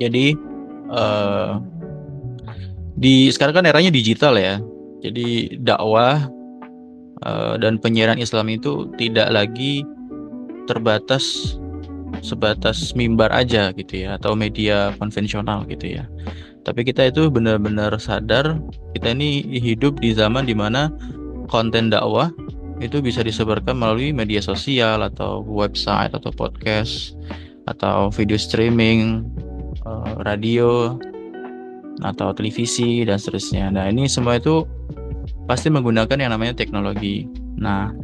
Jadi eh, di sekarang kan eranya digital ya. Jadi dakwah dan penyiaran Islam itu tidak lagi terbatas sebatas mimbar aja gitu ya atau media konvensional gitu ya. Tapi kita itu benar-benar sadar kita ini hidup di zaman dimana konten dakwah itu bisa disebarkan melalui media sosial atau website atau podcast atau video streaming, radio atau televisi dan seterusnya. Nah, ini semua itu pasti menggunakan yang namanya teknologi. Nah,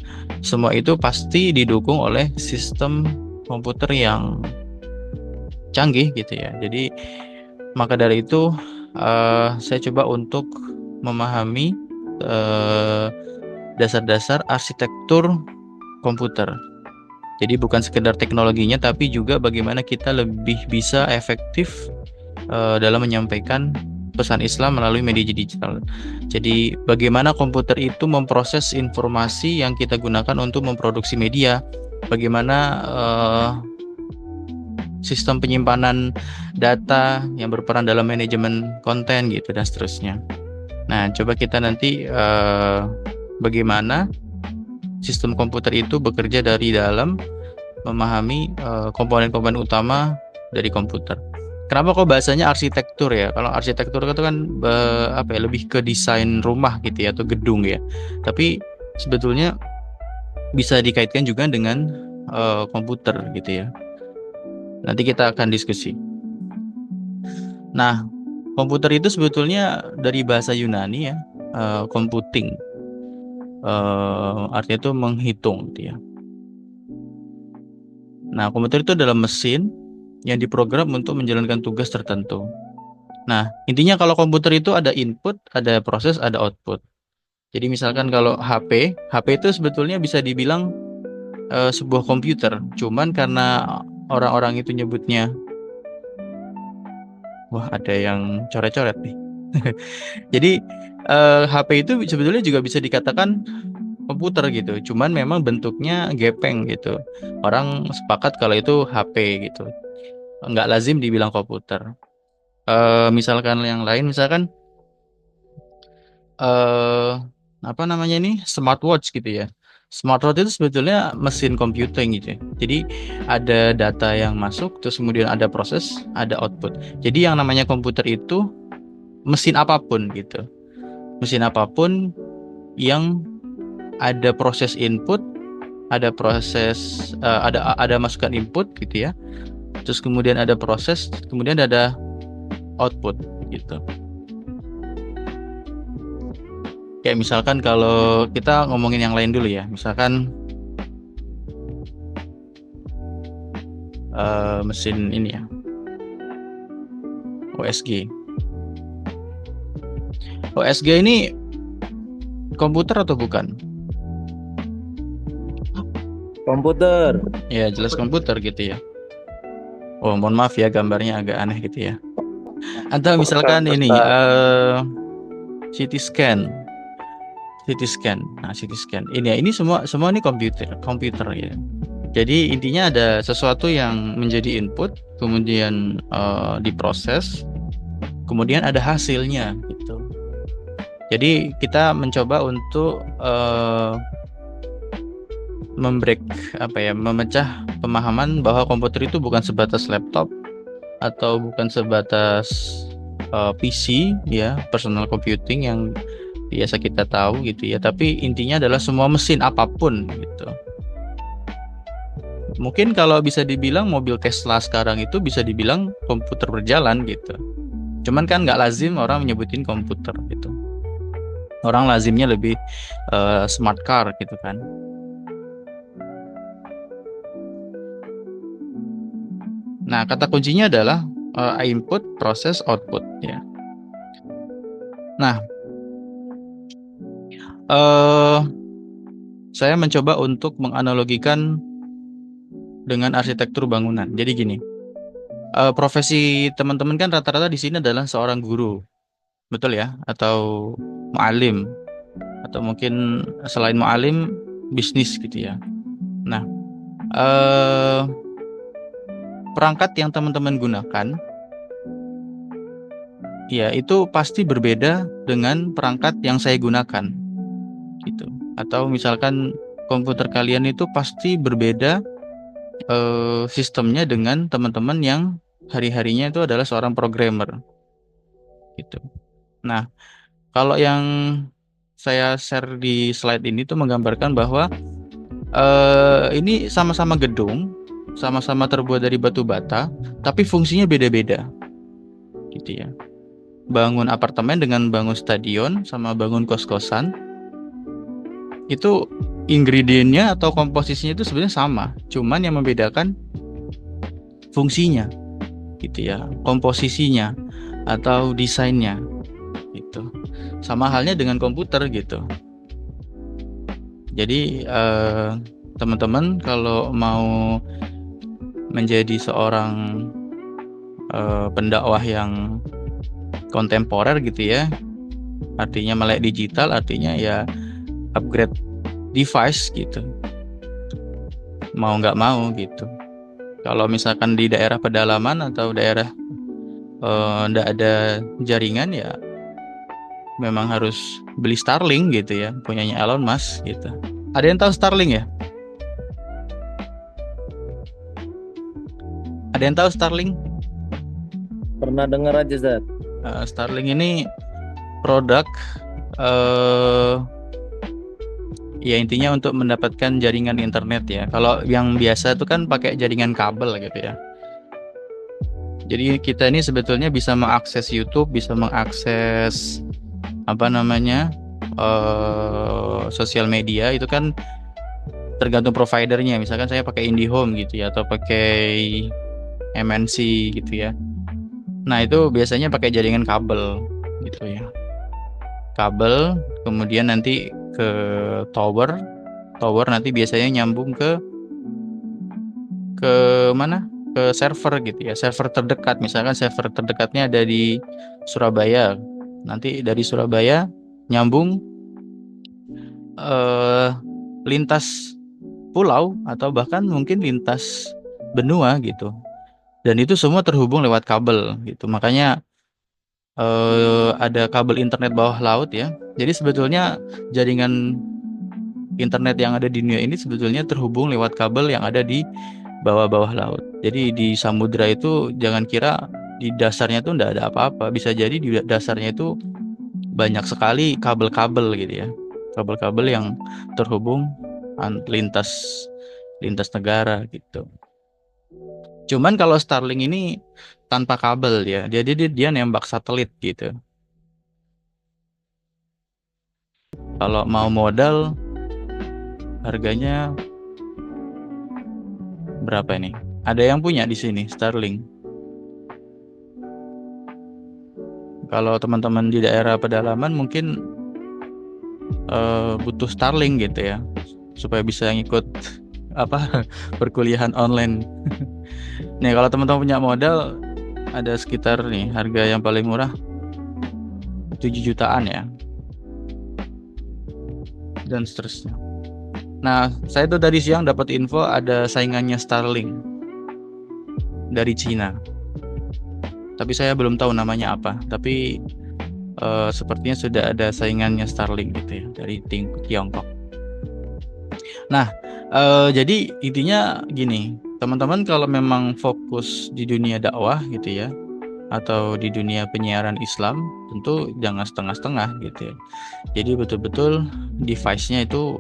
semua itu pasti didukung oleh sistem komputer yang canggih gitu ya. Jadi maka dari itu saya coba untuk memahami eh, dasar-dasar arsitektur komputer. Jadi bukan sekedar teknologinya, tapi juga bagaimana kita lebih bisa efektif dalam menyampaikan pesan Islam melalui media digital. Jadi bagaimana komputer itu memproses informasi yang kita gunakan untuk memproduksi media, bagaimana sistem penyimpanan data yang berperan dalam manajemen konten gitu dan seterusnya. Nah, coba kita nanti bagaimana sistem komputer itu bekerja dari dalam memahami komponen-komponen utama dari komputer. Kenapa kok bahasanya arsitektur ya? Kalau arsitektur itu kan apa ya, lebih ke desain rumah gitu ya atau gedung ya. Tapi sebetulnya bisa dikaitkan juga dengan komputer gitu ya. Nanti kita akan diskusi. Nah, komputer itu sebetulnya dari bahasa Yunani ya, computing. Artinya itu menghitung gitu ya. Nah, komputer itu adalah mesin yang diprogram untuk menjalankan tugas tertentu. Nah, intinya kalau komputer itu ada input, ada proses, ada output. Jadi misalkan kalau HP itu sebetulnya bisa dibilang sebuah komputer. Cuman karena orang-orang itu nyebutnya, wah ada yang coret-coret nih. Jadi HP itu sebetulnya juga bisa dikatakan komputer gitu. Cuman memang bentuknya gepeng gitu. Orang sepakat kalau itu HP gitu. Nggak lazim dibilang komputer. Misalkan yang lain, misalkan eh apa namanya ini smartwatch gitu ya. Smartwatch itu sebetulnya mesin computing gitu ya. Jadi ada data yang masuk, terus kemudian ada proses, ada output. Jadi yang namanya komputer itu mesin apapun gitu. Mesin apapun yang ada proses input, ada proses ada masukan input gitu ya. Terus kemudian ada proses, kemudian ada output gitu. Kayak misalkan kalau kita ngomongin yang lain dulu ya, misalkan mesin ini ya, OSG. OSG ini komputer atau bukan? Komputer. Ya jelas komputer gitu ya. Oh mohon maaf ya gambarnya agak aneh gitu ya. Atau misalkan ini CT scan, CT scan. Nah CT scan. Ini ya, ini semua ini komputer ya. Jadi intinya ada sesuatu yang menjadi input, kemudian diproses, kemudian ada hasilnya gitu. Jadi kita mencoba untuk membreak apa ya, memecah pemahaman bahwa komputer itu bukan sebatas laptop atau bukan sebatas PC ya, personal computing yang biasa kita tahu gitu ya. Tapi intinya adalah semua mesin apapun gitu. Mungkin kalau bisa dibilang mobil Tesla sekarang itu bisa dibilang komputer berjalan gitu. Cuman kan nggak lazim orang menyebutin komputer gitu. Orang lazimnya lebih smart car gitu kan. Nah, kata kuncinya adalah input, proses, output ya. Nah, eh saya mencoba untuk menganalogikan dengan arsitektur bangunan. Jadi gini, profesi teman-teman kan rata-rata di sini adalah seorang guru, betul ya? Atau mualim, atau mungkin selain mualim bisnis gitu ya. Nah, eh perangkat yang teman-teman gunakan ya itu pasti berbeda dengan perangkat yang saya gunakan gitu. Atau misalkan komputer kalian itu pasti berbeda sistemnya dengan teman-teman yang hari-harinya itu adalah seorang programmer gitu. Nah, kalau yang saya share di slide ini tuh menggambarkan bahwa ini sama-sama gedung, sama-sama terbuat dari batu bata, tapi fungsinya beda-beda gitu ya. Bangun apartemen dengan bangun stadion sama bangun kos-kosan itu ingredientnya atau komposisinya itu sebenarnya sama, cuman yang membedakan fungsinya gitu ya, komposisinya atau desainnya gitu. Sama halnya dengan komputer gitu. Jadi teman-teman kalau mau menjadi seorang pendakwah yang kontemporer gitu ya, artinya melek digital, artinya ya upgrade device gitu, mau nggak mau gitu. Kalau misalkan di daerah pedalaman atau daerah nggak ada jaringan ya memang harus beli Starlink gitu ya, punyanya Elon Musk gitu. Ada yang tahu Starlink ya? Ada yang tahu Starlink? Pernah dengar aja, Zat? Starlink ini produk eh ya intinya untuk mendapatkan jaringan internet ya. Kalau yang biasa itu kan pakai jaringan kabel gitu ya. Jadi kita ini sebetulnya bisa mengakses YouTube, bisa mengakses apa namanya sosial media itu kan tergantung providernya. Misalkan saya pakai IndiHome gitu ya, atau pakai MNC gitu ya. Nah itu biasanya pakai jaringan kabel gitu ya. Kabel, kemudian nanti ke tower nanti biasanya nyambung ke mana? Ke server gitu ya, server terdekat. Misalkan server terdekatnya ada di Surabaya. Nanti dari Surabaya nyambung lintas pulau atau bahkan mungkin lintas benua gitu. Dan itu semua terhubung lewat kabel gitu. Makanya ada kabel internet bawah laut ya. Jadi sebetulnya jaringan internet yang ada di dunia ini sebetulnya terhubung lewat kabel yang ada di bawah-bawah laut. Jadi di samudra itu jangan kira di dasarnya itu enggak ada apa-apa. Bisa jadi di dasarnya itu banyak sekali kabel-kabel gitu ya. Kabel-kabel yang terhubung lintas negara gitu. Cuman kalau Starlink ini tanpa kabel ya. Dia nembak satelit gitu. Kalau mau modal harganya berapa ini? Ada yang punya di sini Starlink? Kalau teman-teman di daerah pedalaman mungkin butuh Starlink gitu ya, supaya bisa ngikut apa perkuliahan online. Nih kalau teman-teman punya modal ada sekitar nih harga yang paling murah 7 jutaan ya, dan seterusnya. Nah, saya tuh tadi siang dapat info ada saingannya Starlink dari Cina. Tapi saya belum tahu namanya apa. Tapi sepertinya sudah ada saingannya Starlink gitu ya dari Tiongkok. Nah, jadi intinya gini, teman-teman kalau memang fokus di dunia dakwah gitu ya, atau di dunia penyiaran Islam, tentu jangan setengah-setengah gitu ya. Jadi betul-betul device-nya itu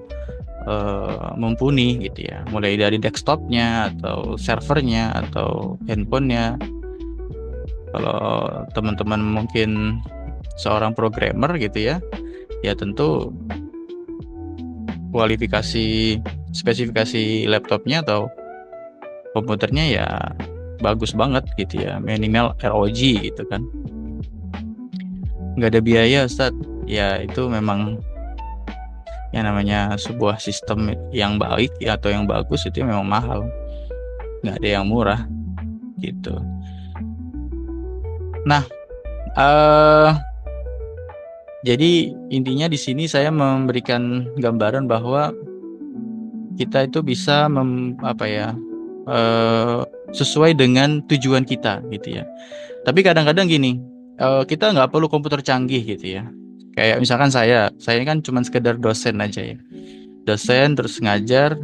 mumpuni gitu ya, mulai dari desktopnya atau servernya atau handphonenya. Kalau teman-teman mungkin seorang programmer gitu ya, ya tentu spesifikasi laptopnya atau komputernya ya bagus banget gitu ya, minimal ROG gitu kan. Nggak ada biaya Ustaz, ya itu memang yang namanya sebuah sistem yang baik atau yang bagus itu memang mahal, nggak ada yang murah gitu. Nah, jadi intinya di sini saya memberikan gambaran bahwa kita itu bisa sesuai dengan tujuan kita gitu ya. Tapi kadang-kadang gini, kita nggak perlu komputer canggih gitu ya. Kayak misalkan saya ini kan cuma sekedar dosen aja ya. Dosen terus ngajar,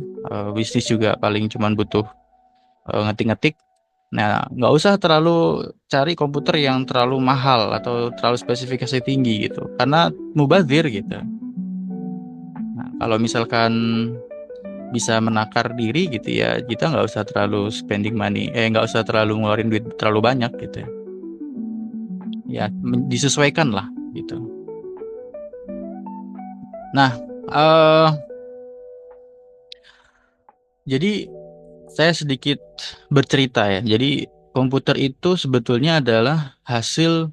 bisnis juga paling cuma butuh ngetik-ngetik. Nah, nggak usah terlalu cari komputer yang terlalu mahal atau terlalu spesifikasi tinggi gitu, karena mubazir gitu. Nah, kalau misalkan bisa menakar diri gitu ya, kita nggak usah terlalu spending money, nggak usah terlalu ngeluarin duit terlalu banyak gitu ya. Ya, disesuaikan lah gitu. Nah, eh jadi saya sedikit bercerita ya. Jadi komputer itu sebetulnya adalah hasil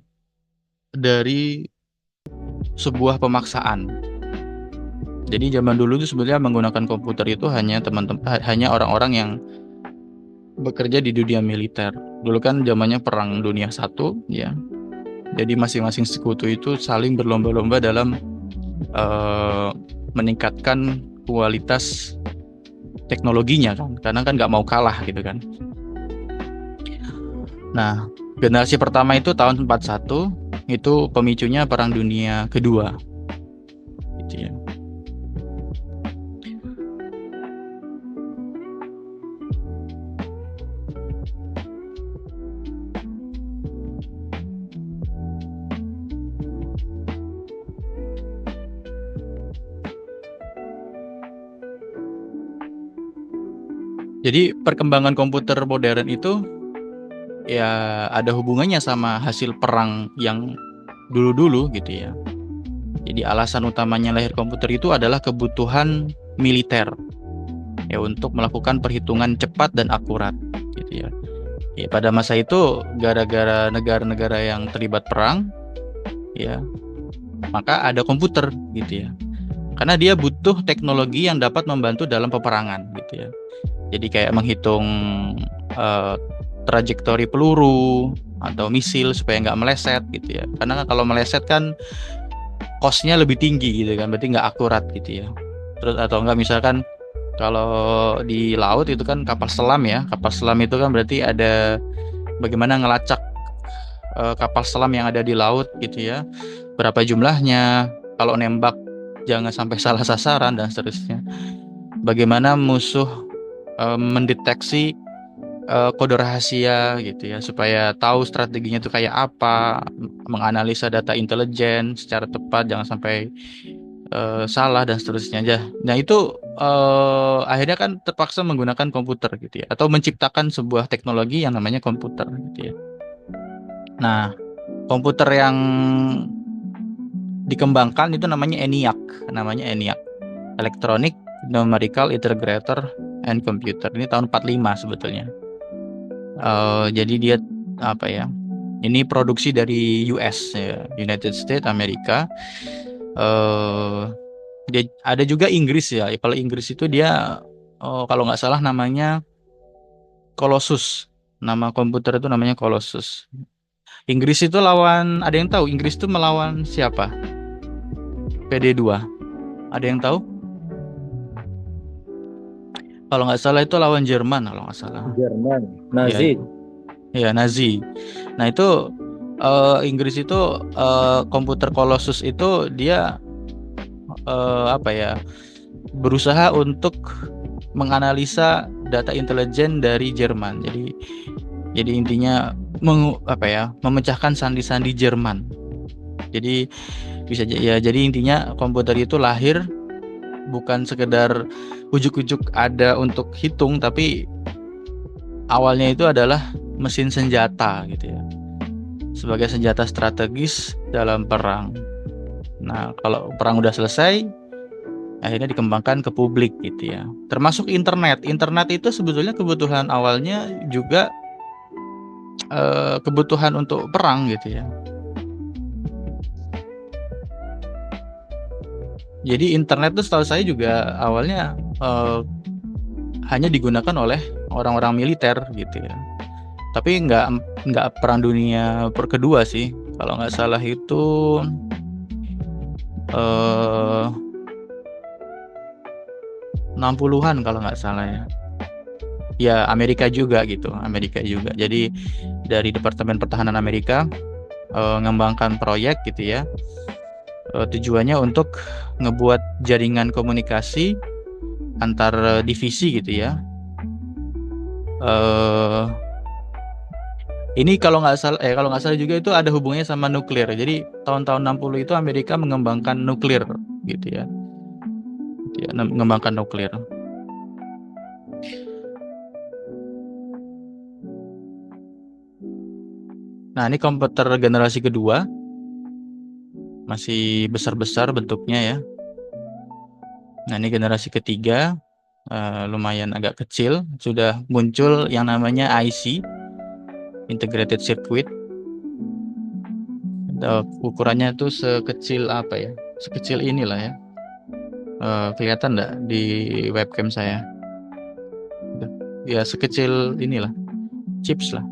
dari sebuah pemaksaan. Jadi zaman dulu itu sebetulnya menggunakan komputer itu hanya hanya orang-orang yang bekerja di dunia militer. Dulu kan zamannya Perang Dunia Satu, ya. Jadi masing-masing sekutu itu saling berlomba-lomba dalam eh, meningkatkan kualitas teknologinya kan, karena kan nggak mau kalah gitu kan. Nah, generasi pertama itu tahun 41, itu pemicunya Perang Dunia Kedua, gitu ya. Jadi perkembangan komputer modern itu ya ada hubungannya sama hasil perang yang dulu-dulu gitu ya. Jadi alasan utamanya lahir komputer itu adalah kebutuhan militer ya, untuk melakukan perhitungan cepat dan akurat gitu ya. Ya, pada masa itu gara-gara negara-negara yang terlibat perang ya, maka ada komputer gitu ya. Karena dia butuh teknologi yang dapat membantu dalam peperangan gitu ya. Jadi kayak menghitung eh, trajektori peluru atau misil supaya nggak meleset gitu ya. Karena kalau meleset kan cost-nya lebih tinggi gitu kan, berarti nggak akurat gitu ya. Terus atau enggak misalkan kalau di laut itu kan kapal selam ya. Kapal selam itu kan berarti ada bagaimana ngelacak kapal selam yang ada di laut gitu ya. Berapa jumlahnya, kalau nembak jangan sampai salah sasaran dan seterusnya. Bagaimana musuh mendeteksi kode rahasia gitu ya, supaya tahu strateginya itu kayak apa, menganalisa data intelijen secara tepat, jangan sampai salah dan seterusnya aja. Nah itu akhirnya kan terpaksa menggunakan komputer gitu ya, atau menciptakan sebuah teknologi yang namanya komputer gitu ya. Nah, komputer yang dikembangkan itu namanya ENIAC, Electronic Numerical Integrator and Computer. Ini tahun 45 sebetulnya. Jadi dia apa ya? Ini produksi dari US ya, United States Amerika. Dia ada juga Inggris ya. Kalau Inggris itu dia kalau nggak salah namanya Colossus. Nama komputer itu namanya Colossus. Inggris itu lawan, ada yang tahu Inggris itu melawan siapa? PD2. Ada yang tahu? Kalau nggak salah itu lawan Jerman kalau nggak salah. Jerman, Ya, Nazi. ya Nazi. Nah itu Inggris itu komputer Colossus itu dia apa ya, berusaha untuk menganalisa data intelijen dari Jerman. Jadi intinya memecahkan sandi-sandi Jerman. Jadi jadi intinya komputer itu lahir bukan sekedar ujuk-ujuk ada untuk hitung, tapi awalnya itu adalah mesin senjata gitu ya, sebagai senjata strategis dalam perang. Nah, kalau perang udah selesai, akhirnya dikembangkan ke publik gitu ya. Termasuk internet. Internet itu sebetulnya kebutuhan awalnya juga kebutuhan untuk perang gitu ya. Jadi internet itu setahu saya juga awalnya hanya digunakan oleh orang-orang militer gitu ya. Tapi nggak perang dunia kedua sih. Kalau nggak salah itu 60-an kalau nggak salah ya. Ya Amerika juga gitu, Amerika juga. Jadi dari Departemen Pertahanan Amerika ngembangkan proyek gitu ya. Tujuannya untuk ngebuat jaringan komunikasi antar divisi gitu ya. Ini kalau nggak salah juga itu ada hubungannya sama nuklir. Jadi tahun-tahun 60 itu Amerika mengembangkan nuklir gitu ya. Mengembangkan nuklir. Nah, ini komputer generasi kedua. Masih besar-besar bentuknya ya. Nah, ini generasi ketiga, lumayan agak kecil. Sudah muncul yang namanya IC, Integrated Circuit. Ukurannya tuh sekecil apa ya? Sekecil inilah ya. Kelihatan nggak di webcam saya? Ya sekecil inilah, chips lah.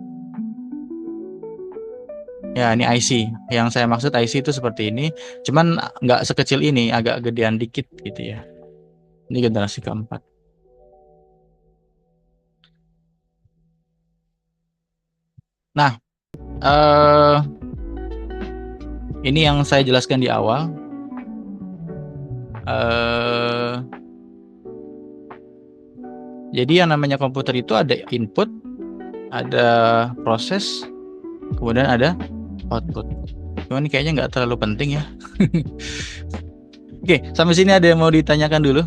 Ya ini IC. Yang saya maksud IC itu seperti ini. Cuman nggak sekecil ini, agak gedean dikit gitu ya. Ini generasi keempat. Nah, ini yang saya jelaskan di awal. Jadi yang namanya komputer itu ada input, ada proses, kemudian ada output. Cuman kayaknya nggak terlalu penting ya. Oke, sampai sini ada yang mau ditanyakan dulu?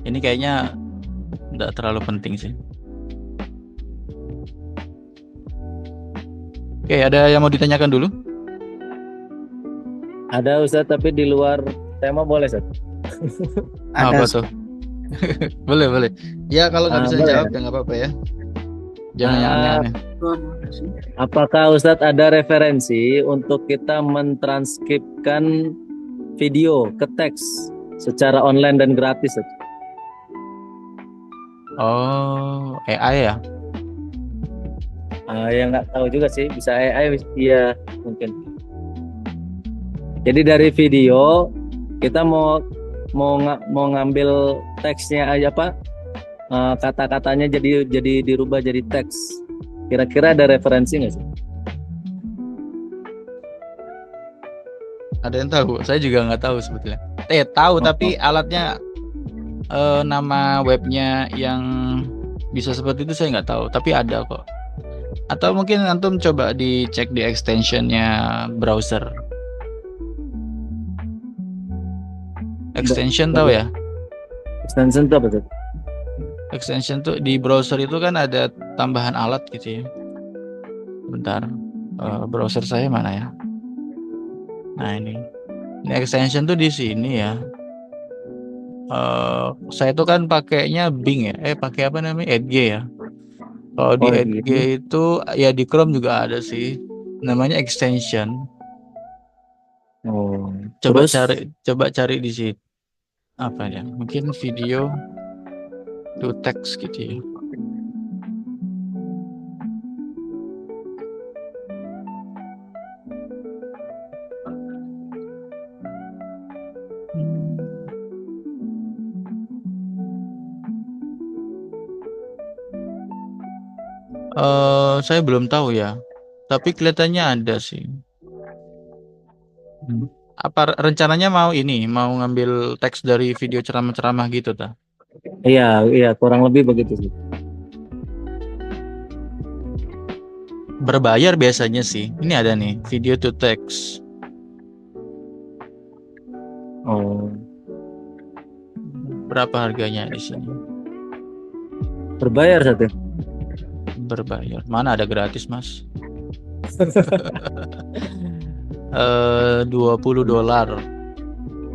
Ini kayaknya nggak terlalu penting sih. Oke, ada yang mau ditanyakan dulu? Ada Ustadz, tapi di luar tema boleh Ustadz? Apa tuh? boleh. Ya kalau nggak bisa boleh. jawab ya nggak apa-apa ya. Jangan yang aneh-aneh. Apakah Ustadz ada referensi untuk kita mentranskripkan video ke teks secara online dan gratis Ustadz? Oh, AI ya? Ya nggak tahu juga sih, bisa AI, iya mungkin. Jadi dari video kita mau ngambil teksnya aja Pak, kata-katanya jadi dirubah jadi teks. Kira-kira ada referensi nggak sih? Ada yang tahu? Saya juga nggak tahu sebetulnya. Tahu tapi alatnya, nama webnya yang bisa seperti itu saya nggak tahu. Tapi ada kok. Atau mungkin antum coba dicek di extensionnya browser. Extension tahu ya? Extension itu apa tuh? Extension tuh di browser itu kan ada tambahan alat gitu ya. Bentar, browser saya mana ya? Nah ini extension tuh di sini ya. Saya tuh kan pakainya Bing ya. Pakai apa namanya? Edge ya. Kalau di Edge itu ya di Chrome juga ada sih. Namanya extension. Coba cari di situ. Apa ya? Mungkin video to text gitu ya. Saya belum tahu ya. Tapi kelihatannya ada sih. Apa rencananya mau ngambil teks dari video ceramah-ceramah gitu ta? Iya, kurang lebih begitu sih. Berbayar biasanya sih. Ini ada nih, video to text. Berapa harganya di sini? Berbayar satu. Berbayar. Mana ada gratis, Mas? $20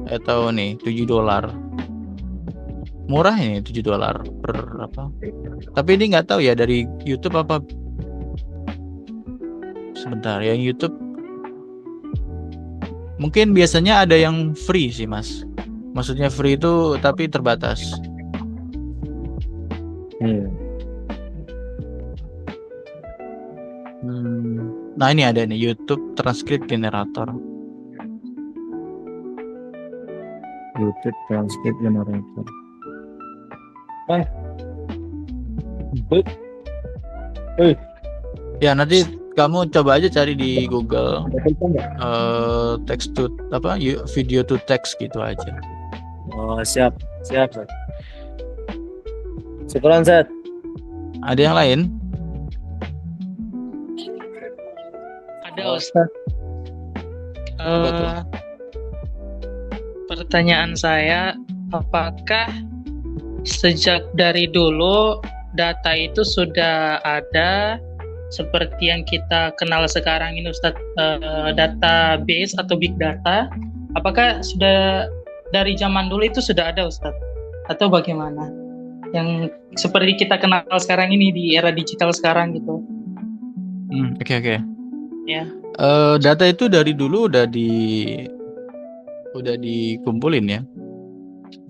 atau nih $7. Murah ini $7 per apa? Tapi ini nggak tahu ya dari YouTube apa. Sebentar, yang YouTube mungkin biasanya ada yang free sih, Mas. Maksudnya free itu tapi terbatas. Nah ini ada nih YouTube Transcript Generator. YouTube Transcript Generator. Ya nanti kamu coba aja cari di Google Ada tulisan nggak? text to video to text gitu aja. Oh, siap, siap, Seth. Syukuran, Seth. Ada yang lain? Ada Oh, Ustadz. Apa tuh? Eh, Pertanyaan saya, apakah sejak dari dulu data itu sudah ada seperti yang kita kenal sekarang ini Ustadz, database atau big data? Apakah sudah dari zaman dulu itu sudah ada Ustadz? Atau bagaimana? Yang seperti kita kenal sekarang ini di era digital sekarang gitu. Oke. Ya. Data itu dari dulu udah dikumpulin ya.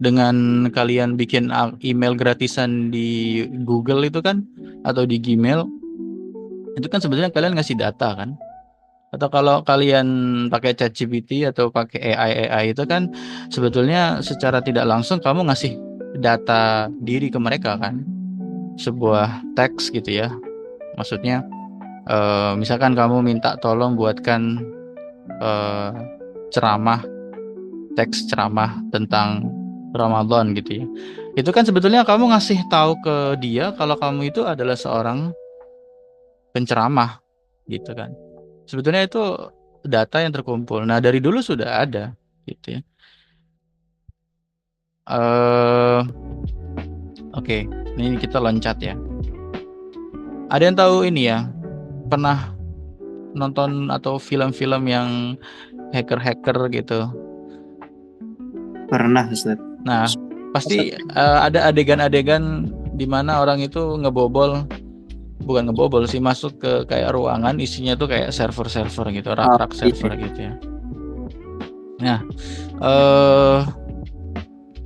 Dengan kalian bikin email gratisan di Google itu kan, atau di Gmail, itu kan sebetulnya kalian ngasih data kan. Atau kalau kalian pakai ChatGPT atau pakai AI itu kan sebetulnya secara tidak langsung kamu ngasih data diri ke mereka kan. Sebuah teks gitu ya. Maksudnya misalkan kamu minta tolong buatkan eh, ceramah, teks ceramah tentang Ramadan gitu ya. Itu kan sebetulnya kamu ngasih tahu ke dia kalau kamu itu adalah seorang penceramah gitu kan. Sebetulnya itu data yang terkumpul. Nah, dari dulu sudah ada gitu ya. eh Oke, ini kita loncat ya. Ada yang tahu ini ya? Pernah nonton atau film-film yang hacker-hacker gitu? Pernah Ustaz. Nah, pasti ada adegan-adegan di mana orang itu bukan ngebobol sih, masuk ke kayak ruangan isinya tuh kayak server-server gitu, rak-rak server gitu ya. Nah,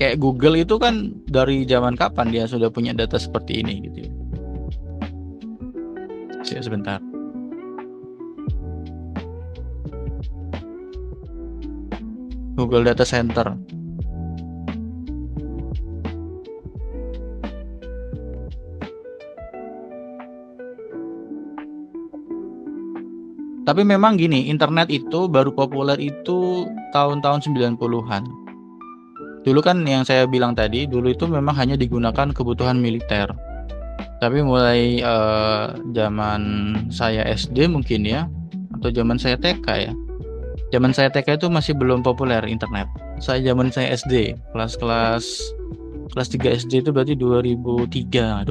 kayak Google itu kan dari zaman kapan dia sudah punya data seperti ini gitu ya. Sebentar. Google Data Center. Tapi memang gini, internet itu baru populer itu tahun-tahun 90-an. Dulu kan yang saya bilang tadi, dulu itu memang hanya digunakan kebutuhan militer. Tapi mulai zaman saya SD mungkin ya, atau zaman saya TK ya. Zaman saya TK itu masih belum populer internet. Zaman saya SD, kelas 3 SD itu berarti 2003.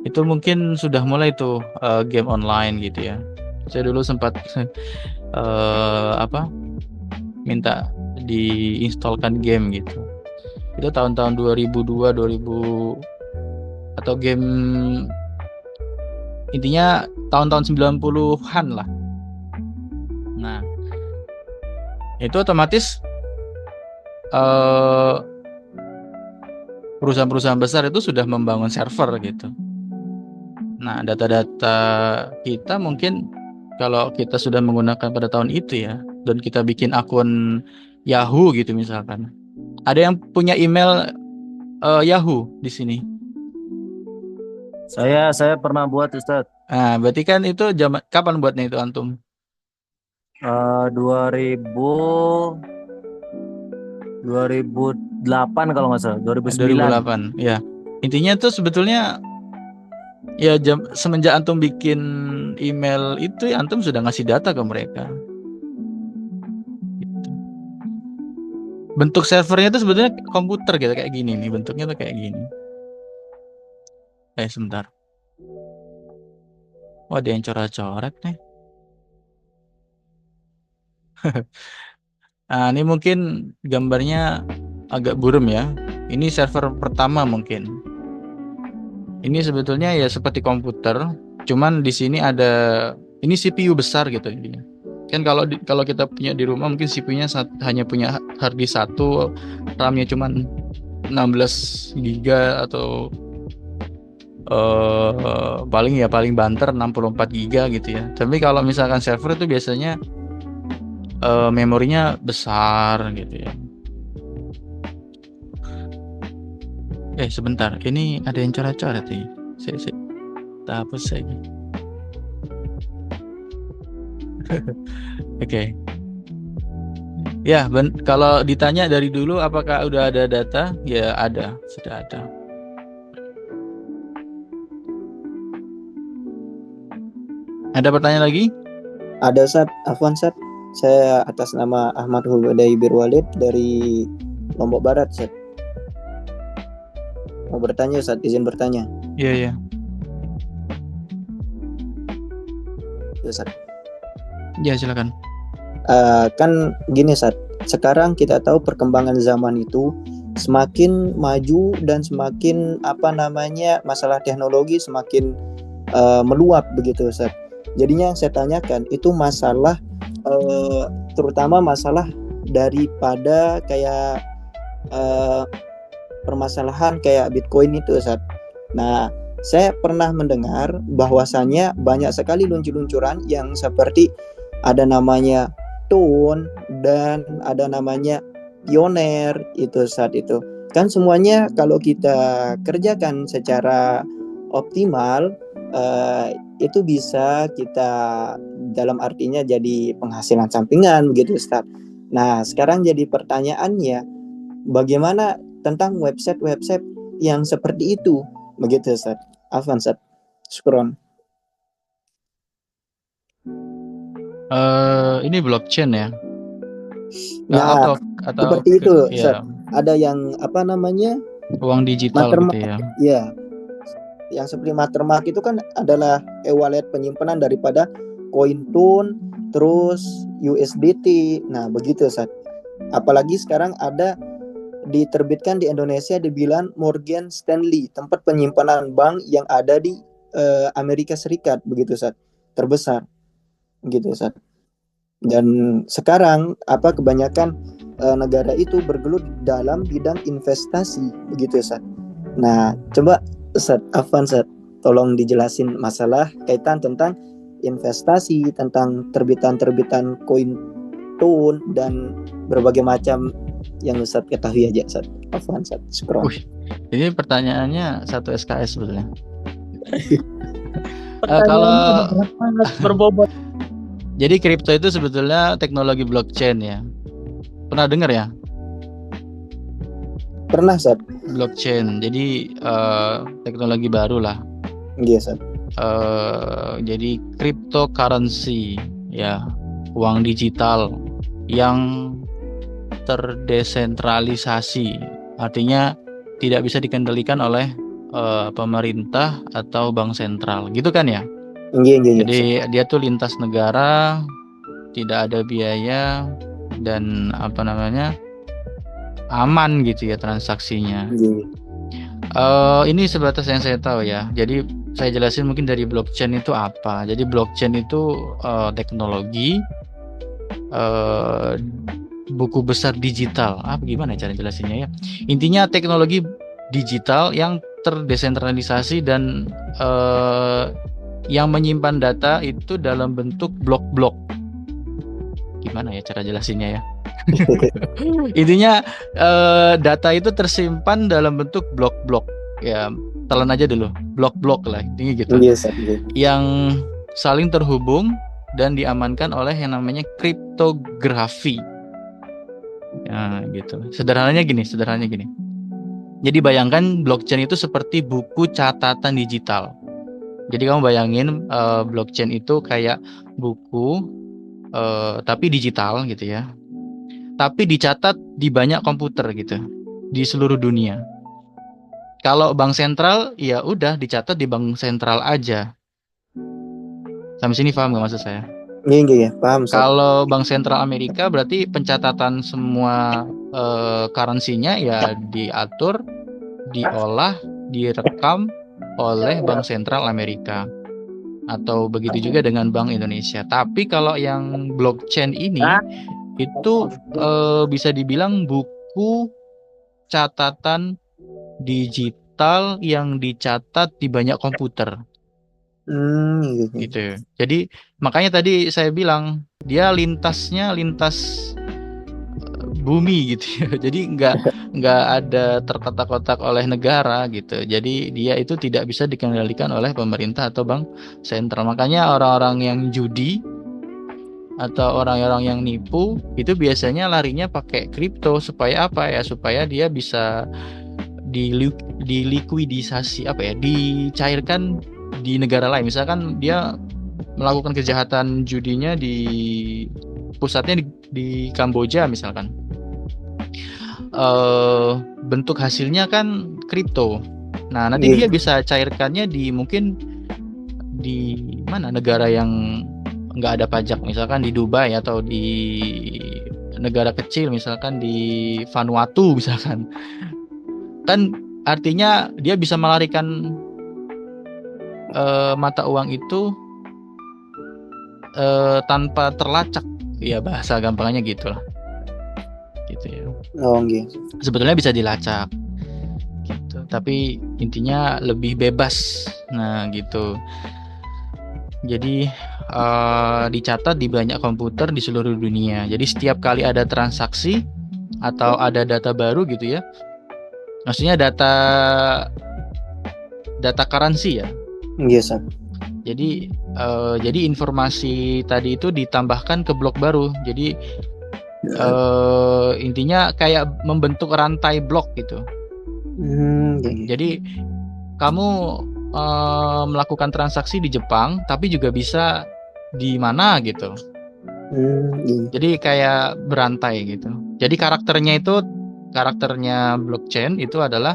Itu mungkin sudah mulai tuh game online gitu ya. Saya dulu sempat minta diinstalkan game gitu. Itu tahun-tahun 2002, 2000, atau game intinya tahun-tahun 90-an lah. Nah, itu otomatis perusahaan-perusahaan besar itu sudah membangun server gitu. Nah, data-data kita mungkin kalau kita sudah menggunakan pada tahun itu ya, dan kita bikin akun Yahoo gitu misalkan. Ada yang punya email Yahoo di sini? Saya pernah buat, Ustaz. Nah, berarti kan itu kapan buatnya itu antum? 2008 kalau nggak salah, 2009. 2008. Ya. Intinya tuh sebetulnya ya semenjak antum bikin email itu ya antum sudah ngasih data ke mereka. Gitu. Bentuk servernya itu sebetulnya komputer gitu kayak gini nih, bentuknya tuh kayak gini. Sebentar. Ada yang coret-coret nih. Nah, ini mungkin gambarnya agak buram ya. Ini server pertama mungkin. Ini sebetulnya ya seperti komputer, cuman di sini ini CPU besar gitu intinya. Kan kalau kita punya di rumah mungkin CPU-nya hanya punya hard disk 1, RAM-nya cuman 16 GB atau paling banter 64 GB gitu ya. Tapi kalau misalkan server itu biasanya memorinya besar gitu ya. Sebentar, ini ada yang coret-coret nih. Saya hapus lagi. Oke. Ya, kalau ditanya dari dulu apakah udah ada data? Ya ada, sudah ada. Ada pertanyaan lagi? Ada Sat, Afwan Sat. Saya atas nama Ahmad Hulwadai Birwalid dari Lombok Barat Sat. Mau bertanya Sat, izin bertanya. Iya, iya. Ya, Sat. Ya, silakan. Kan gini Sat, sekarang kita tahu perkembangan zaman itu semakin maju dan semakin masalah teknologi semakin meluap begitu Sat. Jadinya yang saya tanyakan itu masalah terutama masalah daripada kayak permasalahan kayak Bitcoin itu Sat. Nah, saya pernah mendengar bahwasannya banyak sekali luncur-luncuran yang seperti ada namanya Tone dan ada namanya Pioneer itu saat itu. Kan semuanya kalau kita kerjakan secara optimal itu bisa kita dalam artinya jadi penghasilan sampingan begitu Ustaz. Nah, sekarang jadi pertanyaannya bagaimana tentang website-website yang seperti itu begitu Ustaz. Afwan Ustaz. Syukron. Ini blockchain ya? Nah, atau seperti itu, Ustaz. ya, Ada yang uang digital gitu ya. Ya, yang seperti Matermark itu kan adalah e-wallet penyimpanan daripada koin Tun, terus USDT. Nah, begitu Ustaz. Apalagi sekarang ada diterbitkan di Indonesia dibilang Morgan Stanley, tempat penyimpanan bank yang ada di Amerika Serikat begitu Ustaz. Terbesar. Gitu Ustaz. Dan sekarang kebanyakan negara itu bergelut dalam bidang investasi begitu Ustaz. Nah, coba Ustaz Afwan Ustaz, tolong dijelasin masalah kaitan tentang investasi, tentang terbitan-terbitan koin Tun dan berbagai macam yang Ustaz ketahui aja Ustaz. Afwan Ustaz. Syukron. Ini pertanyaannya satu SKS sebetulnya. Kalau berbobot. Jadi kripto itu sebetulnya teknologi blockchain ya. Pernah dengar ya? Pernah Ustaz. Blockchain. Jadi teknologi baru lah. Iya Ustaz. Jadi cryptocurrency ya, uang digital yang terdesentralisasi. Artinya tidak bisa dikendalikan oleh pemerintah atau bank sentral. Gitu kan ya? Iya. Jadi dia tuh lintas negara, tidak ada biaya dan aman gitu ya transaksinya. Iya. Ini sebatas yang saya tahu ya. Jadi saya jelasin mungkin dari blockchain itu apa. Jadi blockchain itu teknologi buku besar digital. Gimana cara jelasinnya ya? Intinya teknologi digital yang terdesentralisasi dan yang menyimpan data itu dalam bentuk blok-blok. Gimana ya cara jelasinnya ya? Intinya data itu tersimpan dalam bentuk blok-blok. Ya, telan aja dulu. Blok-blok lah, intinya gitu. Yes, yang saling terhubung dan diamankan oleh yang namanya kriptografi. Ya, gitu. Sederhananya gini. Jadi bayangkan blockchain itu seperti buku catatan digital. Jadi kamu bayangin blockchain itu kayak buku tapi digital gitu ya. Tapi dicatat di banyak komputer gitu di seluruh dunia. Kalau bank sentral ya udah dicatat di bank sentral aja. Sampai sini paham nggak maksud saya? Iya, paham. Kalau bank sentral Amerika berarti pencatatan semua currency-nya ya diatur, diolah, direkam oleh Bank Sentral Amerika. Atau begitu juga dengan Bank Indonesia. Tapi kalau yang blockchain ini itu bisa dibilang buku catatan digital yang dicatat di banyak komputer. Gitu. Jadi makanya tadi saya bilang dia lintasnya lintas bumi gitu ya. Jadi nggak ada terkotak-kotak oleh negara gitu. Jadi dia itu tidak bisa dikendalikan oleh pemerintah atau bank sentral. Makanya orang-orang yang judi atau orang-orang yang nipu itu biasanya larinya pakai kripto supaya apa ya? Supaya dia bisa dilikuidisasi apa ya? Dicairkan di negara lain. Misalkan dia melakukan kejahatan judinya di pusatnya di Kamboja misalkan. Bentuk hasilnya kan kripto. Nah, nanti dia Iya. bisa cairkannya di mungkin di mana negara yang nggak ada pajak, misalkan di Dubai atau di negara kecil, misalkan di Vanuatu misalkan. Kan artinya dia bisa melarikan mata uang itu tanpa terlacak. Ya bahasa gampangnya gitulah. Gitu ya. Oh, gitu. Sebetulnya bisa dilacak gitu, tapi intinya lebih bebas. Nah, gitu. Jadi dicatat di banyak komputer di seluruh dunia. Jadi setiap kali ada transaksi atau ada data baru gitu ya. Maksudnya data currency ya. Iya, Sat. Jadi informasi tadi itu ditambahkan ke blok baru. Jadi intinya kayak membentuk rantai blok gitu. Gitu. Jadi kamu melakukan transaksi di Jepang, tapi juga bisa di mana gitu. Gitu. Jadi kayak berantai gitu. Jadi karakternya blockchain itu adalah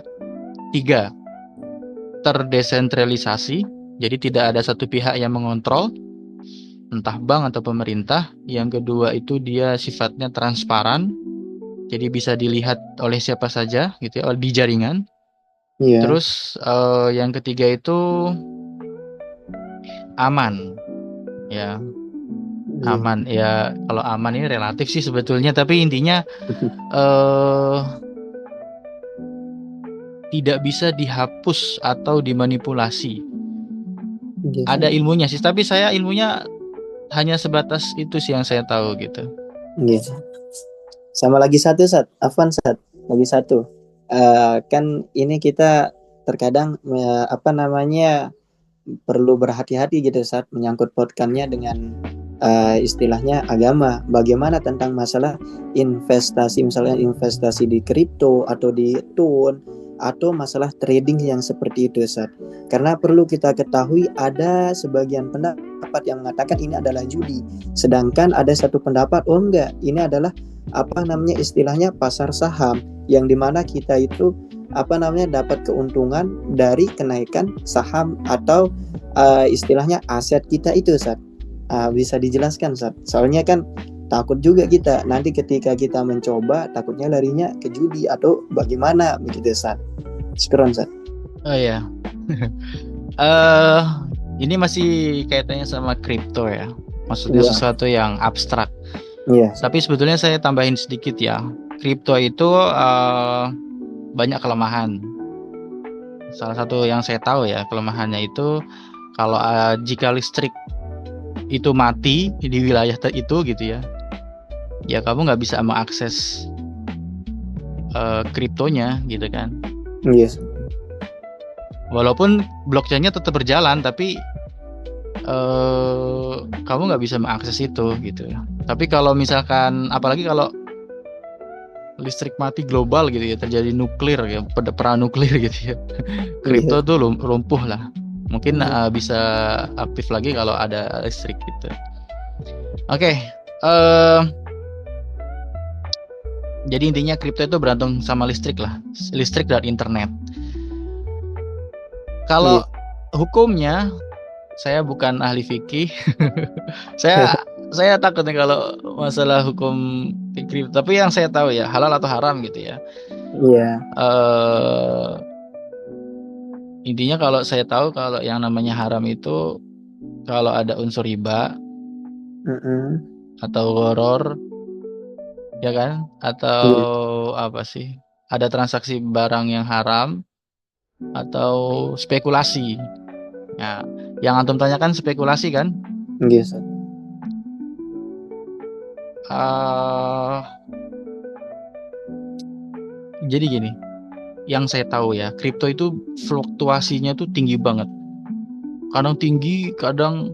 3. Terdesentralisasi, jadi tidak ada satu pihak yang mengontrol, entah bank atau pemerintah. Yang kedua itu dia sifatnya transparan, jadi bisa dilihat oleh siapa saja gitu ya, di jaringan. Iya. Terus yang ketiga itu aman, ya. Iya. Aman ya, kalau aman ini relatif sih sebetulnya, tapi intinya eh tidak bisa dihapus atau dimanipulasi. Iya, Ada Sat. ilmunya sih, tapi saya ilmunya hanya sebatas itu sih yang saya tahu gitu. Iya, Sat. Sama lagi satu, Sat. Afwan, Sat. Lagi satu. Kan ini kita terkadang apa namanya perlu berhati-hati gitu saat menyangkut pautkannya dengan istilahnya agama. Bagaimana tentang masalah investasi, misalnya investasi di kripto atau di tun atau masalah trading yang seperti itu, Sat. Karena perlu kita ketahui ada sebagian pendapat yang mengatakan ini adalah judi, sedangkan ada satu pendapat oh enggak, ini adalah apa namanya istilahnya pasar saham, yang dimana kita itu apa namanya dapat keuntungan dari kenaikan saham atau istilahnya aset kita itu, Sat. Bisa dijelaskan, Sat? Soalnya kan takut juga kita nanti ketika kita mencoba takutnya larinya ke judi atau bagaimana begitu, Sat. Syukron, Sat. Oh ya. Ini masih kaitannya sama kripto ya. Maksudnya Iya. sesuatu yang abstrak. Iya. Tapi sebetulnya saya tambahin sedikit ya. Kripto itu banyak kelemahan. Salah satu yang saya tahu ya, kelemahannya itu kalau jika listrik itu mati di wilayah itu gitu ya, ya kamu nggak bisa mengakses kriptonya gitu kan. Iya. Walaupun blockchainnya tetap berjalan, tapi kamu nggak bisa mengakses itu gitu. Tapi kalau misalkan, apalagi kalau listrik mati global gitu ya, terjadi nuklir ya, perang nuklir gitu ya, kripto tuh lumpuh lah. Mungkin bisa aktif lagi kalau ada listrik gitu. Oke. Jadi intinya kripto itu bergantung sama listrik lah, listrik dan internet. Kalau hukumnya, saya bukan ahli fikih. saya takut nih kalau masalah hukum kripto. Tapi yang saya tahu ya halal atau haram gitu ya. Iya. Intinya kalau saya tahu kalau yang namanya haram itu kalau ada unsur riba atau gharar, ya kan? Atau apa sih? Ada transaksi barang yang haram atau spekulasi. Nah, yang antum tanyakan spekulasi kan? Iya, Sat. Jadi gini, yang saya tahu ya, kripto itu fluktuasinya tuh tinggi banget. Kadang tinggi, kadang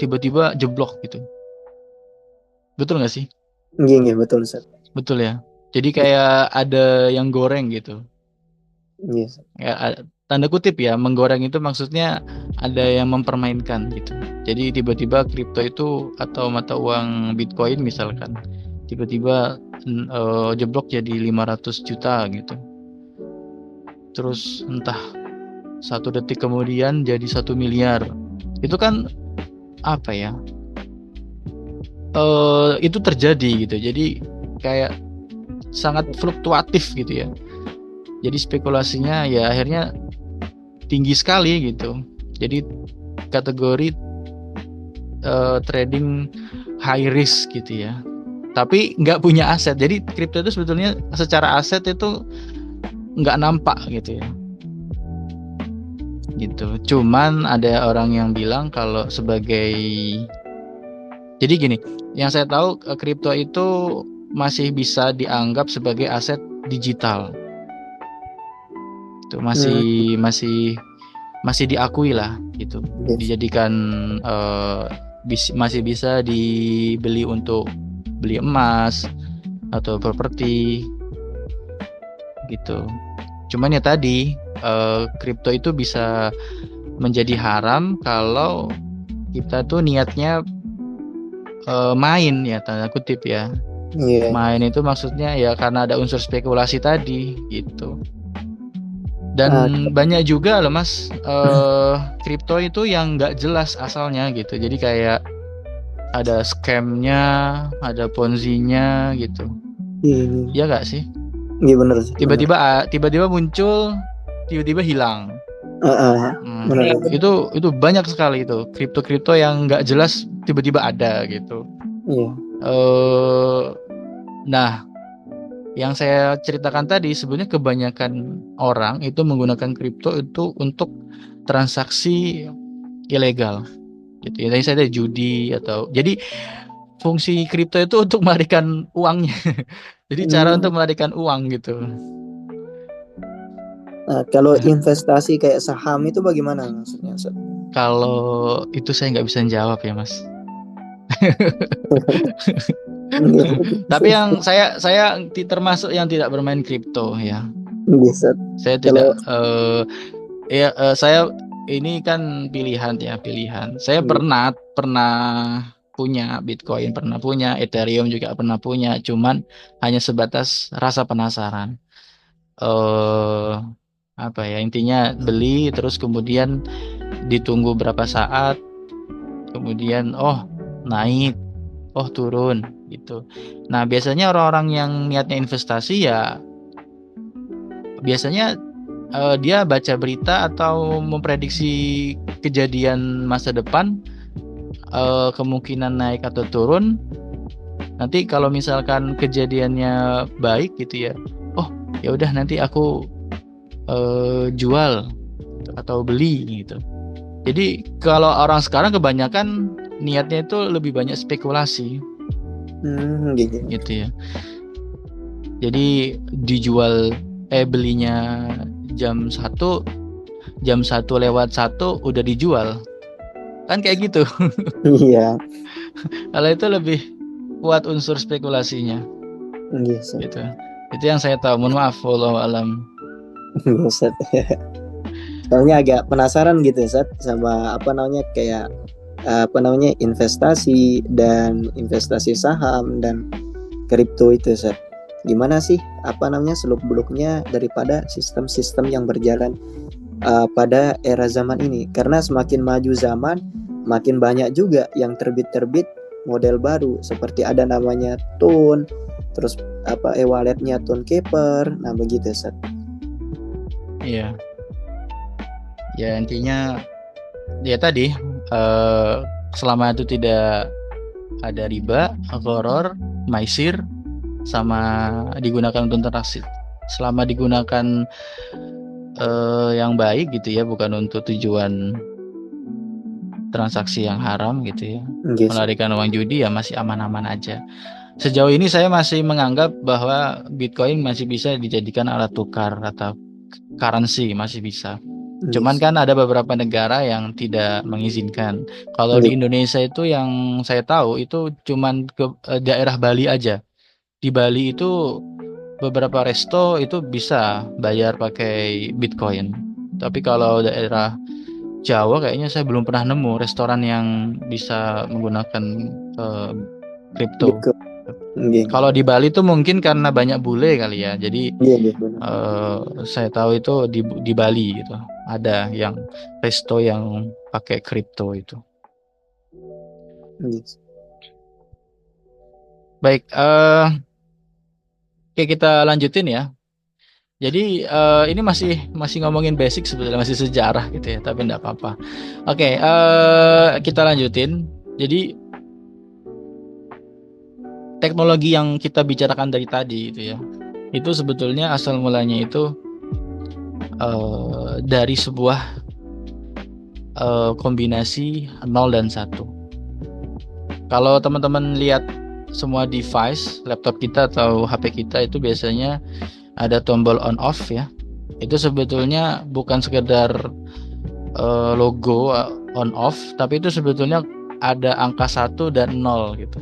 tiba-tiba jeblok gitu. Betul nggak sih? Iya, iya, betul Ustaz. Betul ya. Jadi kayak ada yang goreng gitu. Iya, Ustaz. Ya, tanda kutip ya, menggoreng itu maksudnya ada yang mempermainkan gitu. Jadi tiba-tiba kripto itu atau mata uang Bitcoin misalkan tiba-tiba jeblok jadi 500 juta gitu. Terus entah 1 detik kemudian jadi 1 miliar. Itu kan apa ya? Itu terjadi gitu. Jadi kayak sangat fluktuatif gitu ya. Jadi spekulasinya ya akhirnya tinggi sekali gitu. Jadi kategori trading high risk gitu ya. Tapi nggak punya aset. Jadi kripto itu sebetulnya secara aset itu nggak nampak gitu ya. Gitu. Cuman ada orang yang bilang kalau sebagai, jadi gini, yang saya tahu kripto itu masih bisa dianggap sebagai aset digital. Itu masih diakui lah gitu. Yes. Dijadikan masih bisa dibeli untuk beli emas atau properti gitu. Cuman ya tadi kripto itu bisa menjadi haram kalau kita tuh niatnya main ya, tanda kutip ya. Iya. Main itu maksudnya ya karena ada unsur spekulasi tadi gitu. Dan banyak juga loh Mas kripto itu yang nggak jelas asalnya gitu. Jadi kayak ada scamnya, ada ponzi-nya gitu. Iya. Ya nggak sih? Iya benar sih. Tiba-tiba muncul, tiba-tiba hilang. Benar. Itu banyak sekali itu kripto yang nggak jelas tiba-tiba ada gitu. Iya. Nah, yang saya ceritakan tadi sebenarnya kebanyakan orang itu menggunakan kripto itu untuk transaksi ilegal. Gitu ya. Tadi saya ada judi atau jadi fungsi kripto itu untuk melarikan uangnya. Jadi cara untuk melarikan uang gitu. Nah, kalau investasi kayak saham itu bagaimana maksudnya? Kalau itu saya nggak bisa jawab ya Mas. Tapi yang saya termasuk yang tidak bermain kripto ya. Bisa. Saya tidak saya ini kan pilihan. Saya pernah punya Bitcoin, pernah punya Ethereum juga pernah punya, cuman hanya sebatas rasa penasaran. Apa ya, intinya beli terus kemudian ditunggu berapa saat, kemudian naik, turun gitu. Nah, biasanya orang-orang yang niatnya investasi ya biasanya dia baca berita atau memprediksi kejadian masa depan, kemungkinan naik atau turun. Nanti kalau misalkan kejadiannya baik gitu ya, ya udah nanti aku jual atau beli gitu. Jadi kalau orang sekarang kebanyakan niatnya itu lebih banyak spekulasi. Gitu ya. Jadi dijual belinya jam 1 lewat 1 udah dijual. Kan kayak gitu. Iya. Kalau itu lebih kuat unsur spekulasinya. Yes. Gitu. Itu yang saya tahu. Mohon maaf, wallahu alam. Ustaz. Soalnya agak penasaran gitu Ustaz sama kayak investasi dan investasi saham dan kripto itu Ustaz. Gimana sih seluk-beluknya daripada sistem-sistem yang berjalan pada era zaman ini? Karena semakin maju zaman, makin banyak juga yang terbit model baru seperti ada namanya Tun, terus e-walletnya Tunkeeper. Nah, begitu Ustaz. Iya. Ya intinya ya tadi selama itu tidak ada riba, gharar, maisir, sama digunakan untuk transaksi, selama digunakan yang baik gitu ya, bukan untuk tujuan transaksi yang haram gitu ya, melarikan uang judi, ya masih aman-aman aja. Sejauh ini saya masih menganggap bahwa Bitcoin masih bisa dijadikan alat tukar atau currency, masih bisa. Cuman Yes. kan ada beberapa negara yang tidak mengizinkan. Kalau Iya. di Indonesia itu yang saya tahu itu cuman ke daerah Bali aja. Di Bali itu beberapa resto itu bisa bayar pakai Bitcoin. Tapi kalau daerah Jawa kayaknya saya belum pernah nemu restoran yang bisa menggunakan eh, kripto. Bitcoin. Iya. Kalau di Bali tuh mungkin karena banyak bule kali ya. Jadi Iya, iya, benar. saya tahu itu di Bali gitu. Ada yang resto yang pakai kripto itu. Yes. Baik, oke kita lanjutin ya. Jadi ini masih masih ngomongin basic sebetulnya, masih sejarah gitu ya, tapi enggak apa-apa. Oke, kita lanjutin. Jadi teknologi yang kita bicarakan dari tadi itu ya, itu sebetulnya asal mulanya itu dari sebuah kombinasi 0 dan 1. Kalau teman-teman lihat semua device, laptop kita atau HP kita itu biasanya ada tombol on off ya. Itu sebetulnya bukan sekedar logo on off, tapi itu sebetulnya ada angka 1 dan 0 gitu.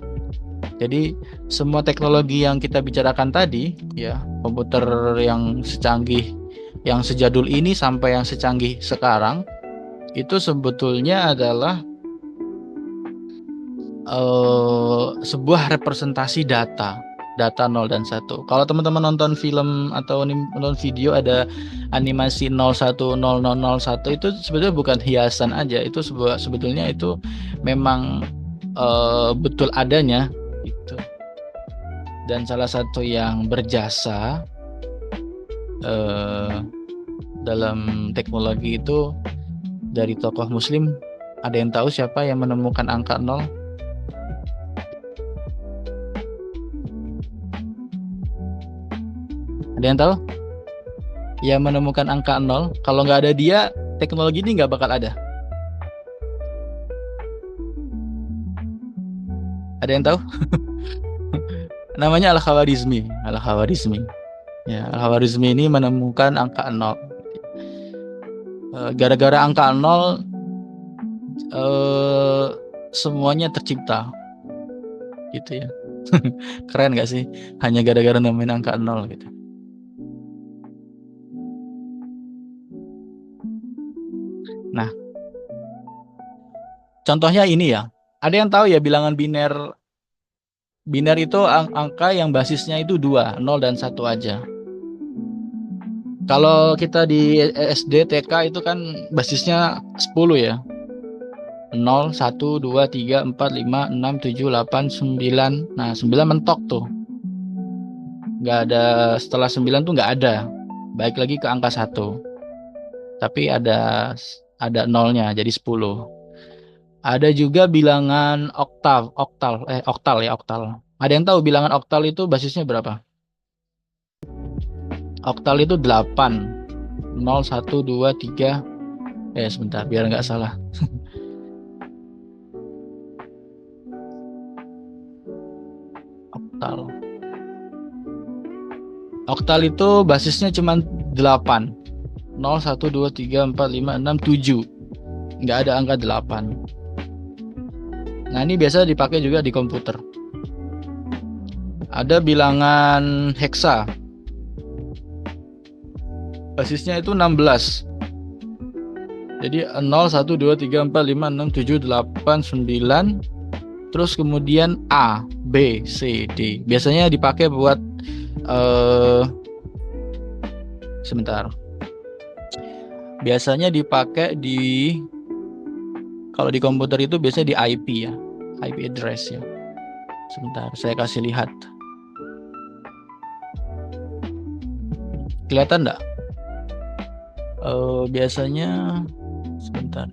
Jadi semua teknologi yang kita bicarakan tadi ya, komputer yang secanggih, yang sejadul ini sampai yang secanggih sekarang, itu sebetulnya adalah sebuah representasi data 0 dan 1. Kalau teman-teman nonton film atau nonton video ada animasi 010001 itu sebetulnya bukan hiasan aja, itu sebetulnya itu memang betul adanya gitu. Dan salah satu yang berjasa dalam teknologi itu dari tokoh muslim, ada yang tahu siapa yang menemukan angka 0? Ada yang tahu? Yang menemukan angka 0. Kalau nggak ada dia, teknologi ini nggak bakal ada. Ada yang tahu? Namanya Al-Khawarizmi. Ya, Al-Khawarizmi ini menemukan angka 0. Gara-gara angka 0 semuanya tercipta. Gitu ya. Keren nggak sih? Hanya gara-gara nemuin angka 0 gitu. Nah, contohnya ini ya. Ada yang tahu ya bilangan biner? Biner itu angka yang basisnya itu 2, 0 dan 1 aja. Kalau kita di SD, TK itu kan basisnya 10 ya. 0, 1, 2, 3, 4, 5, 6, 7, 8, 9. Nah, 9 mentok tuh. Nggak ada, setelah 9 tuh nggak ada. Baik lagi ke angka 1. Tapi ada nolnya, jadi 10. Ada juga bilangan oktal. Ada yang tahu bilangan oktal itu basisnya berapa? Oktal itu 8. 0, 1, 2, 3. Sebentar, biar nggak salah. Oktal. Oktal itu basisnya cuma 8. 0, 1, 2, 3, 4, 5, 6, 7. Nggak ada angka 8. Nah, ini biasa dipakai juga di komputer. Ada bilangan heksa. Basisnya itu 16. Jadi 0, 1, 2, 3, 4, 5, 6, 7, 8, 9. Terus kemudian A, B, C, D. Biasanya dipakai buat sebentar. Biasanya dipakai kalau di komputer itu biasanya di IP ya, IP address ya. Sebentar, saya kasih lihat. Kelihatan enggak? Biasanya sebentar.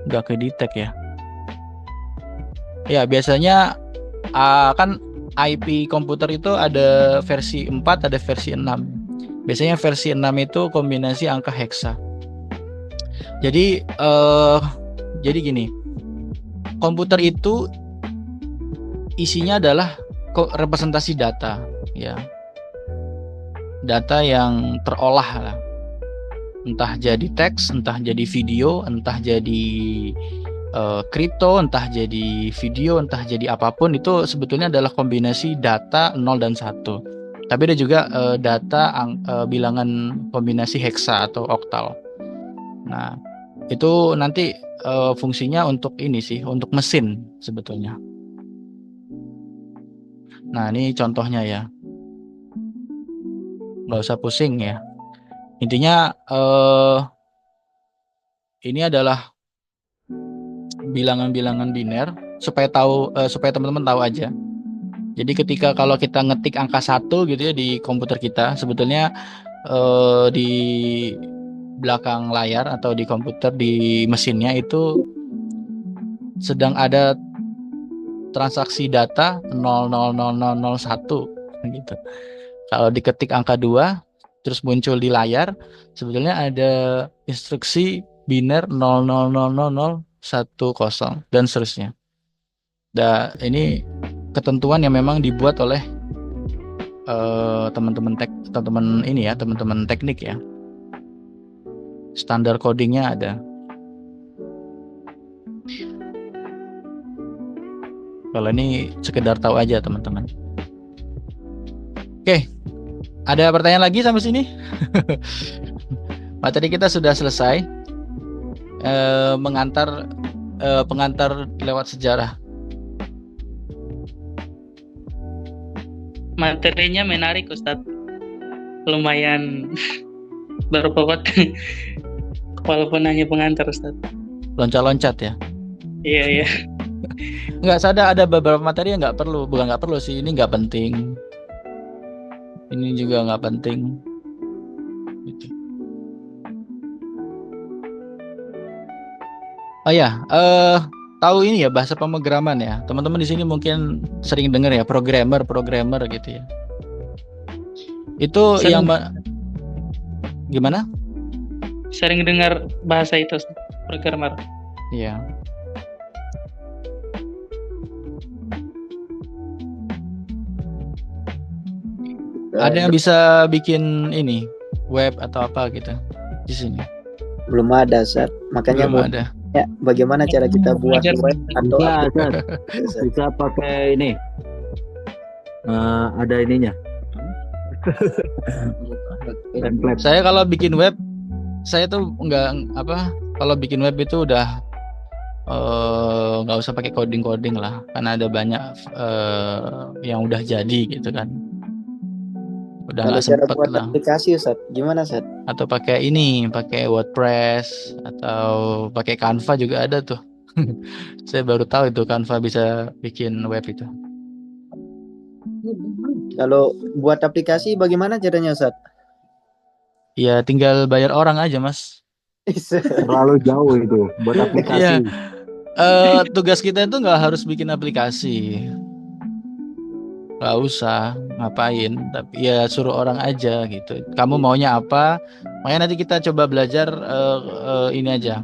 Nggak ke detect ya. Ya, biasanya kan IP komputer itu ada versi 4, ada versi 6. Biasanya versi 6 itu kombinasi angka heksa. Jadi gini, komputer itu isinya adalah representasi data, ya. data yang terolah lah. Entah jadi teks, entah jadi video, entah jadi kripto, entah jadi video, entah jadi apapun, itu sebetulnya adalah kombinasi data 0 dan 1. Tapi ada juga data bilangan kombinasi heksa atau oktal. Nah, itu nanti fungsinya untuk ini sih, untuk mesin sebetulnya. Nah, ini contohnya ya. Nggak usah pusing ya. Intinya ini adalah bilangan-bilangan biner supaya teman-teman tahu aja. Jadi ketika kalau kita ngetik angka 1 gitu ya di komputer kita, sebetulnya di belakang layar atau di komputer di mesinnya itu sedang ada transaksi data 0,00001 gitu. Kalau diketik angka 2 terus muncul di layar, sebetulnya ada instruksi biner 0,00010 dan seterusnya. Dan ini ketentuan yang memang dibuat oleh teman-teman teknik ya. Standar codingnya ada. Kalau ini sekedar tahu aja teman-teman. Oke, ada pertanyaan lagi sampai sini? Materi kita sudah selesai. Pengantar lewat sejarah. Materinya menarik Ustadz, lumayan berbobot walaupun hanya pengantar Ustadz. Loncat-loncat ya. Iya. Nggak ada beberapa materi yang bukan nggak perlu sih, ini nggak penting. Ini juga nggak penting. Gitu. Oh ya, tahu ini ya bahasa pemrograman ya. Teman-teman di sini mungkin sering dengar ya programmer gitu ya. Itu Sering. Gimana? Sering dengar bahasa itu, programmer. Iya. Ada yang bisa bikin ini web atau apa gitu di sini? Belum ada, Sat. Makanya Belum ada. Ya, bagaimana cara kita buat Belajar. web atau Bisa pakai ini. Ada ininya. Template. Saya kalau bikin web, saya tuh kalau bikin web itu udah nggak usah pakai coding lah, karena ada banyak yang udah jadi gitu kan. Udah kalau nggak cara sempet buat lah. aplikasi, Sat, gimana, Sat? Atau pakai WordPress atau pakai Canva juga ada tuh. Saya baru tahu itu Canva bisa bikin web itu. Kalau buat aplikasi bagaimana caranya, Sat? Ya tinggal bayar orang aja, Mas. Terlalu jauh itu buat aplikasi. Tugas kita itu nggak harus bikin aplikasi, nggak usah ngapain, tapi ya suruh orang aja gitu. Kamu maunya apa? Makanya nanti kita coba belajar ini aja,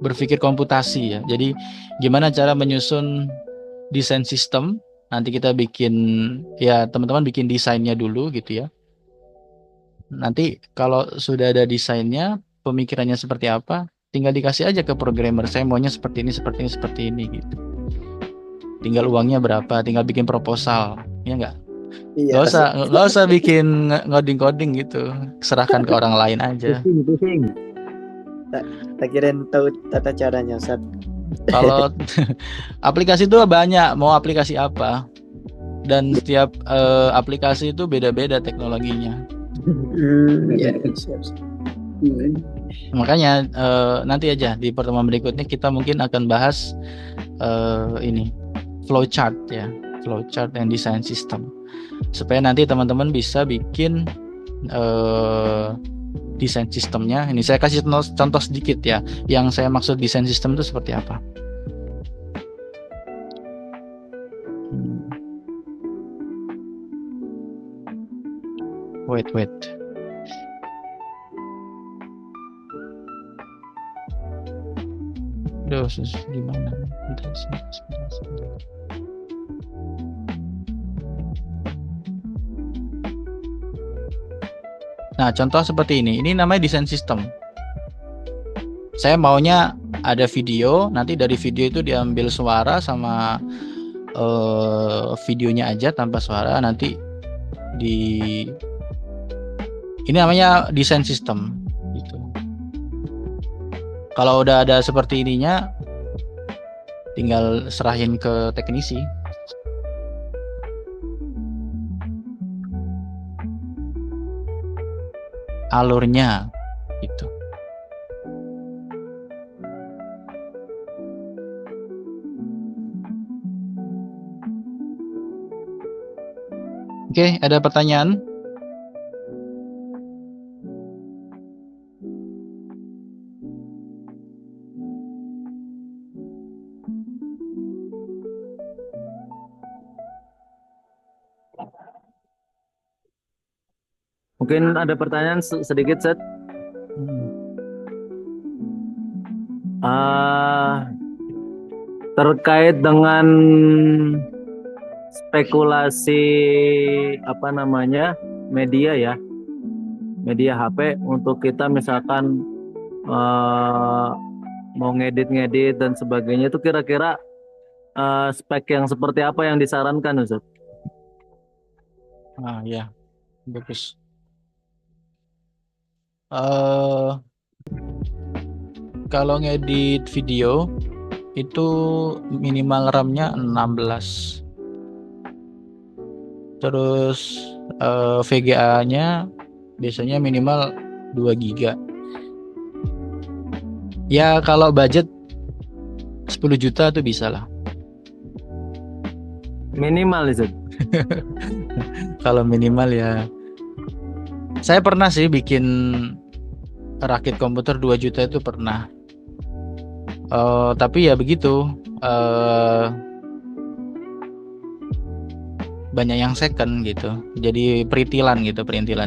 berpikir komputasi ya. Jadi gimana cara menyusun desain sistem? Nanti kita bikin, ya teman-teman bikin desainnya dulu gitu ya. Nanti kalau sudah ada desainnya, pemikirannya seperti apa, tinggal dikasih aja ke programmer. Saya maunya seperti ini gitu. Tinggal uangnya berapa, tinggal bikin proposal, ya nggak? Iya, Nggak usah bikin ngoding gitu. Serahkan ke orang lain aja. Pusing. tak kirain tahu tata caranya, Sat. Kalau aplikasi itu banyak, mau aplikasi apa, dan setiap aplikasi itu beda-beda teknologinya. Ya, siap. Makanya nanti aja di pertemuan berikutnya kita mungkin akan bahas ini flowchart ya, flowchart and design system, supaya nanti teman-teman bisa bikin desain sistemnya. Ini saya kasih contoh sedikit ya, yang saya maksud desain sistem itu seperti apa. Wait. Duh, gimana? Sebentar. Nah, contoh seperti ini. Ini namanya desain sistem. Saya maunya ada video, nanti dari video itu diambil suara sama videonya aja tanpa suara, nanti ini namanya desain sistem gitu. Kalau udah ada seperti ininya, tinggal serahin ke teknisi. Alurnya gitu. Oke, ada pertanyaan? Mungkin ada pertanyaan sedikit, Set. Terkait dengan spekulasi apa namanya media ya, media HP untuk kita misalkan mau ngedit dan sebagainya, itu kira-kira spek yang seperti apa yang disarankan, Ustaz? Ya, bagus. Kalau ngedit video itu minimal RAM-nya 16. Terus VGA-nya biasanya minimal 2 GB. Ya kalau budget 10 juta tuh bisa lah. Minimal, Ustaz. Kalau minimal ya. Saya pernah sih bikin rakit komputer 2 juta itu pernah. Tapi ya begitu. Banyak yang second gitu. Jadi perintilan.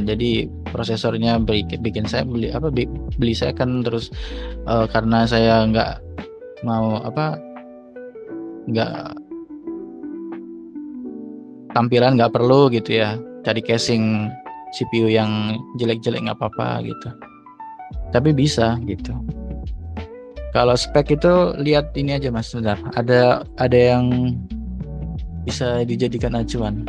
Jadi prosesornya bikin saya beli second, terus karena saya nggak mau nggak tampilan nggak perlu gitu ya. Cari casing CPU yang jelek-jelek nggak apa-apa gitu. Tapi bisa gitu. Kalau spek itu lihat ini aja Mas, sebentar. Ada yang bisa dijadikan acuan.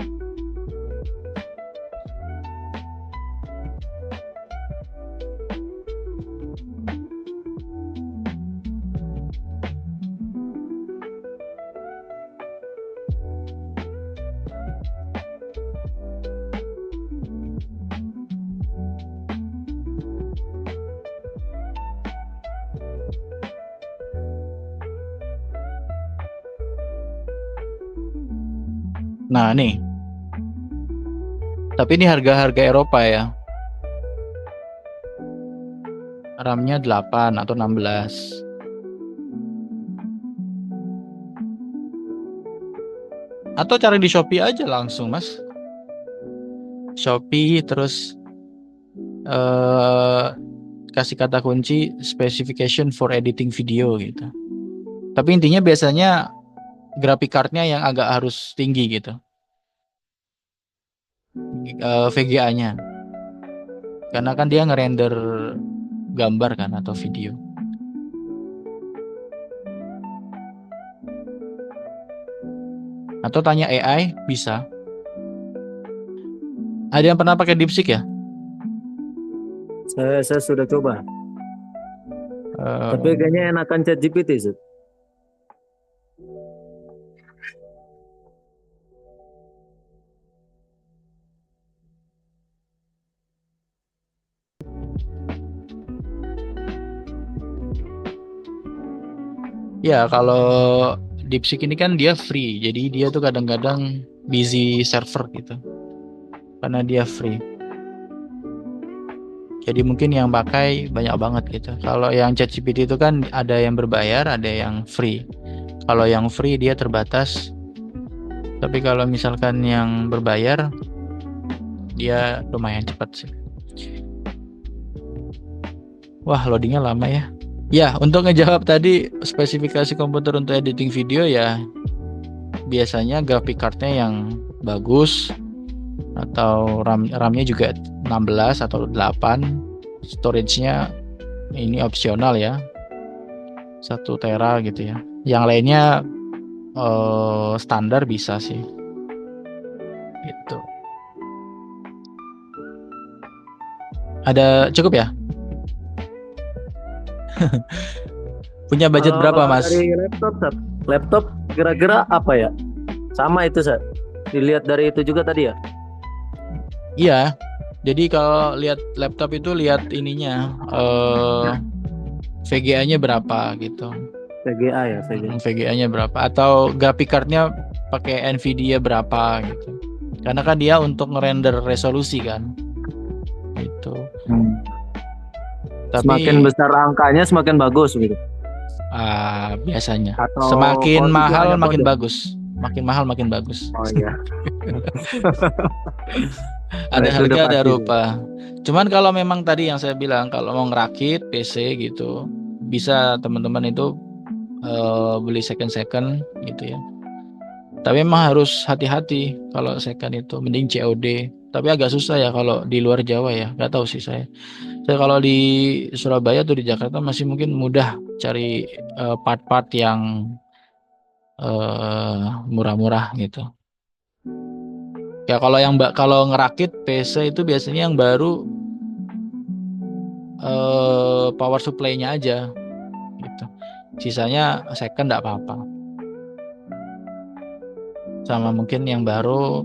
Nah nih, tapi ini harga Eropa ya. RAM-nya 8 atau 16. Atau cari di Shopee aja langsung Mas. Shopee terus kasih kata kunci specification for editing video gitu. Tapi intinya biasanya graphic card-nya yang agak harus tinggi gitu. VGA-nya. Karena kan dia ngerender gambar kan atau video. Atau tanya AI bisa. Ada yang pernah pakai DeepSeek ya? Saya sudah coba. Tapi kayaknya enakan ChatGPT, Ustaz. Ya kalau DeepSeek ini kan dia free, jadi dia tuh kadang-kadang busy server gitu, karena dia free. Jadi mungkin yang pakai banyak banget gitu. Kalau yang ChatGPT itu kan ada yang berbayar, ada yang free. Kalau yang free dia terbatas, tapi kalau misalkan yang berbayar dia lumayan cepat sih. Wah loadingnya lama ya. Ya, untuk ngejawab tadi spesifikasi komputer untuk editing video ya biasanya graphic card-nya yang bagus, atau RAM-nya juga 16 atau 8. Storage-nya ini opsional ya, 1 tera gitu ya. Yang lainnya standar bisa sih gitu. Ada cukup ya? Punya budget Kalau berapa, Mas? dari laptop, Sat? Laptop kira-kira apa ya? Sama itu, Sat. Dilihat dari itu juga tadi ya? Iya. Jadi kalau lihat laptop itu lihat ininya VGA-nya berapa gitu. VGA ya, VGA. VGA-nya berapa atau graphic card-nya pakai Nvidia berapa gitu. Karena kan dia untuk ngerender resolusi kan. Gitu. Tapi Semakin besar angkanya semakin bagus gitu. Biasanya Atau semakin kode mahal hanya makin kode? bagus. Makin mahal makin bagus. Oh iya. Ada Itu udah harga ada pasti tuh. rupa. Cuman kalau memang tadi yang saya bilang kalau mau ngerakit PC gitu bisa teman-teman itu beli second gitu ya. Tapi memang harus hati-hati kalau second itu mending COD. Tapi agak susah ya kalau di luar Jawa ya. Nggak tahu sih saya. Saya kalau di Surabaya atau di Jakarta masih mungkin mudah cari part-part yang murah-murah gitu. Ya kalau ngerakit PC itu biasanya yang baru power supply-nya aja gitu. Sisanya second enggak apa-apa. Sama mungkin yang baru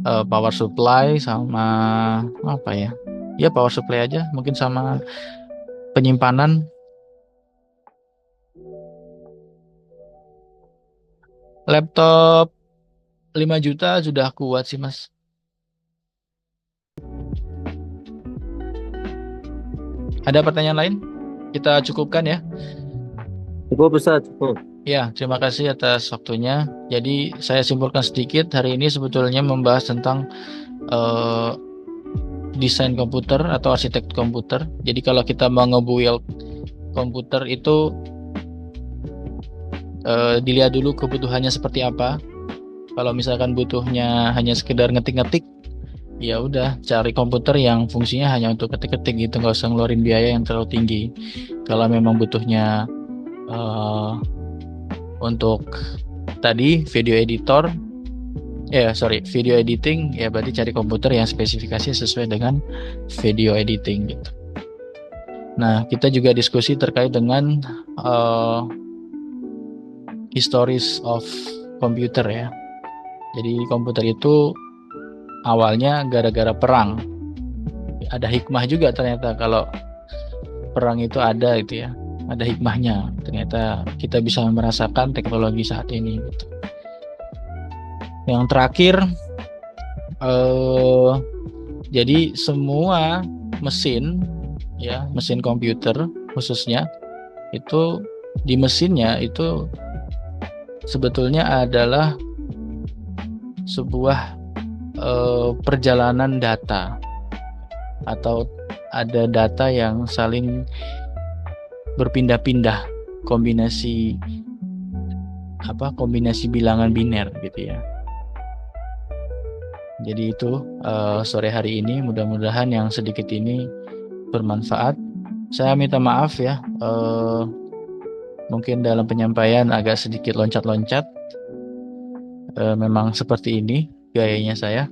power supply sama apa ya? Ya power supply aja, mungkin sama penyimpanan. Laptop 5 juta sudah kuat sih, Mas. Ada pertanyaan lain? Kita cukupkan ya. Cukup, Ustaz, cukup. Ya, terima kasih atas waktunya. Jadi saya simpulkan sedikit, hari ini sebetulnya membahas tentang desain komputer atau arsitek komputer. Jadi kalau kita mau nge-build komputer itu dilihat dulu kebutuhannya seperti apa. Kalau misalkan butuhnya hanya sekedar ngetik-ngetik, ya udah cari komputer yang fungsinya hanya untuk ketik-ketik gitu, nggak usah ngeluarin biaya yang terlalu tinggi. Kalau memang butuhnya untuk tadi video editing, ya berarti cari komputer yang spesifikasinya sesuai dengan video editing gitu. Nah, kita juga diskusi terkait dengan histories of computer ya. Jadi komputer itu awalnya gara-gara perang. Ada hikmah juga ternyata kalau perang itu ada gitu ya. Ada hikmahnya. Ternyata kita bisa merasakan teknologi saat ini gitu. Yang terakhir jadi semua mesin ya, mesin komputer khususnya itu di mesinnya itu sebetulnya adalah sebuah perjalanan data atau ada data yang saling berpindah-pindah kombinasi bilangan biner gitu ya. Jadi itu sore hari ini mudah-mudahan yang sedikit ini bermanfaat. Saya minta maaf ya, mungkin dalam penyampaian agak sedikit loncat-loncat. Memang seperti ini gayanya saya.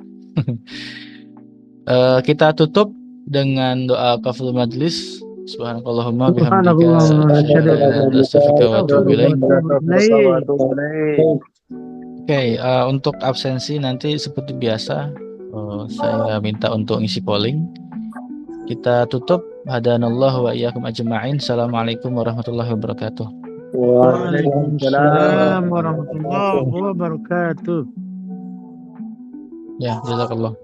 Kita tutup dengan doa kaful majlis. Subhanakallahumma bihamdika asyhadu an la ilaha illa anta astaghfiruka wa atubu ilaik. Oke, untuk absensi nanti seperti biasa saya minta untuk ngisi polling. Kita tutup. Hadanallahu wa iyyakum ajma'in. Assalamualaikum warahmatullahi wabarakatuh. Waalaikumsalam warahmatullahi wabarakatuh. Ya, jazakallah.